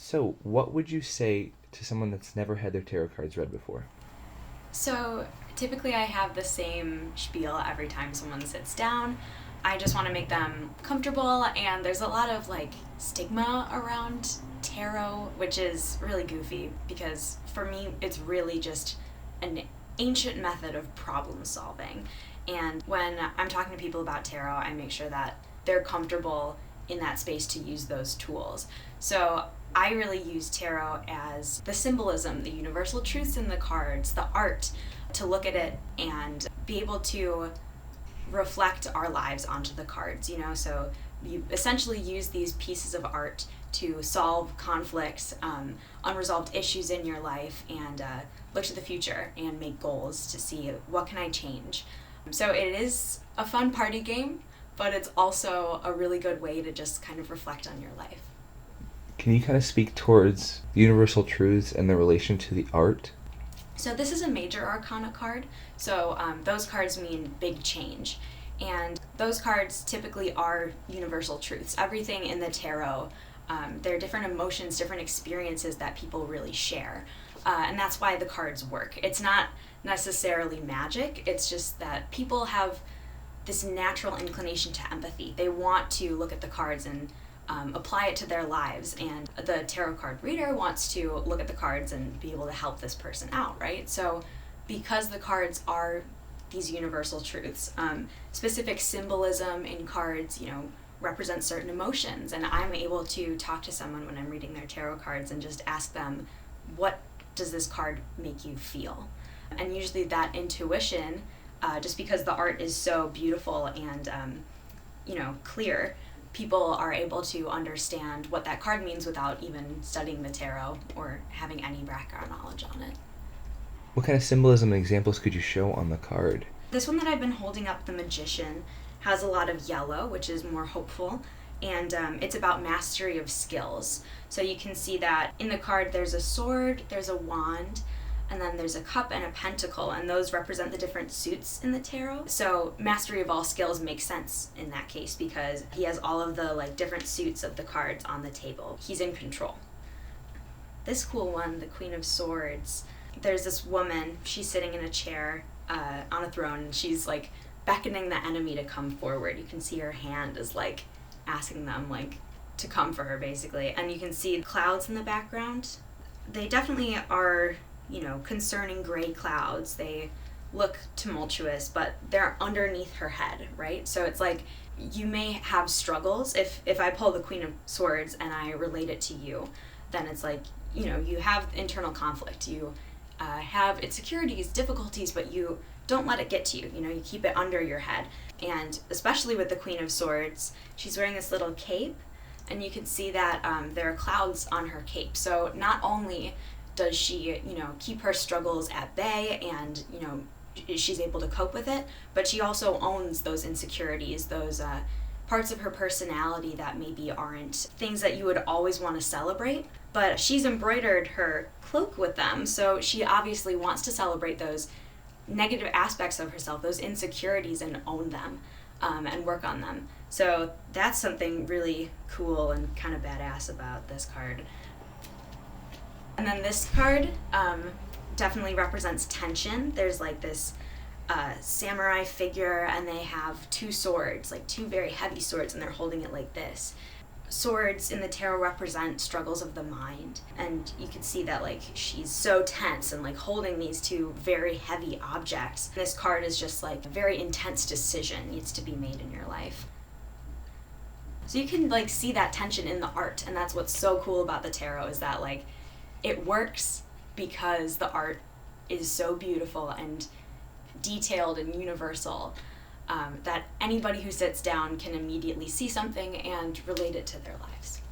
So, what would you say to someone that's never had their tarot cards read before? So typically, I have the same spiel every time someone sits down. I just want to make them comfortable, and there's a lot of like stigma around tarot, which is really goofy because for me, it's really just an ancient method of problem solving. And when I'm talking to people about tarot, I make sure that they're comfortable in that space to use those tools. So I really use tarot as the symbolism, the universal truths in the cards, the art, to look at it and be able to reflect our lives onto the cards, So you essentially use these pieces of art to solve conflicts, unresolved issues in your life, and look to the future and make goals to see what can I change. So it is a fun party game, but it's also a really good way to just kind of reflect on your life. Can you kind of speak towards universal truths and their relation to the art? So this is a major arcana card, so those cards mean big change. And those cards typically are universal truths. Everything in the tarot, there are different emotions, different experiences that people really share. And that's why the cards work. It's not necessarily magic, it's just that people have this natural inclination to empathy. They want to look at the cards and apply it to their lives, and the tarot card reader wants to look at the cards and be able to help this person out, right? So because the cards are these universal truths, specific symbolism in cards, represent certain emotions, and I'm able to talk to someone when I'm reading their tarot cards and just ask them, what does this card make you feel? And usually that intuition, just because the art is so beautiful and clear, people are able to understand what that card means without even studying the tarot or having any background knowledge on it. What kind of symbolism and examples could you show on the card? This one that I've been holding up, the Magician, has a lot of yellow, which is more hopeful, and it's about mastery of skills. So you can see that in the card there's a sword, there's a wand, and then there's a cup and a pentacle, and those represent the different suits in the tarot. So mastery of all skills makes sense in that case because he has all of the different suits of the cards on the table. He's in control. This cool one, the Queen of Swords, there's this woman, she's sitting in a chair on a throne, and she's beckoning the enemy to come forward. You can see her hand is asking them to come for her basically, and you can see clouds in the background. They definitely are concerning gray clouds. They look tumultuous, but they're underneath her head, right? So it's you may have struggles. If I pull the Queen of Swords and I relate it to you, then it's you have internal conflict. You have insecurities, difficulties, but you don't let it get to you. You keep it under your head. And especially with the Queen of Swords, she's wearing this little cape, and you can see that there are clouds on her cape. So not only does she, keep her struggles at bay and, she's able to cope with it, but she also owns those insecurities, those parts of her personality that maybe aren't things that you would always want to celebrate, but she's embroidered her cloak with them, so she obviously wants to celebrate those negative aspects of herself, those insecurities, and own them and work on them. So that's something really cool and kind of badass about this card. And then this card definitely represents tension. There's this samurai figure, and they have two swords, two very heavy swords, and they're holding it like this. Swords in the tarot represent struggles of the mind, and you can see that she's so tense and holding these two very heavy objects. This card is just a very intense decision needs to be made in your life. So you can see that tension in the art, and that's what's so cool about the tarot is that it works because the art is so beautiful and detailed and universal that anybody who sits down can immediately see something and relate it to their lives.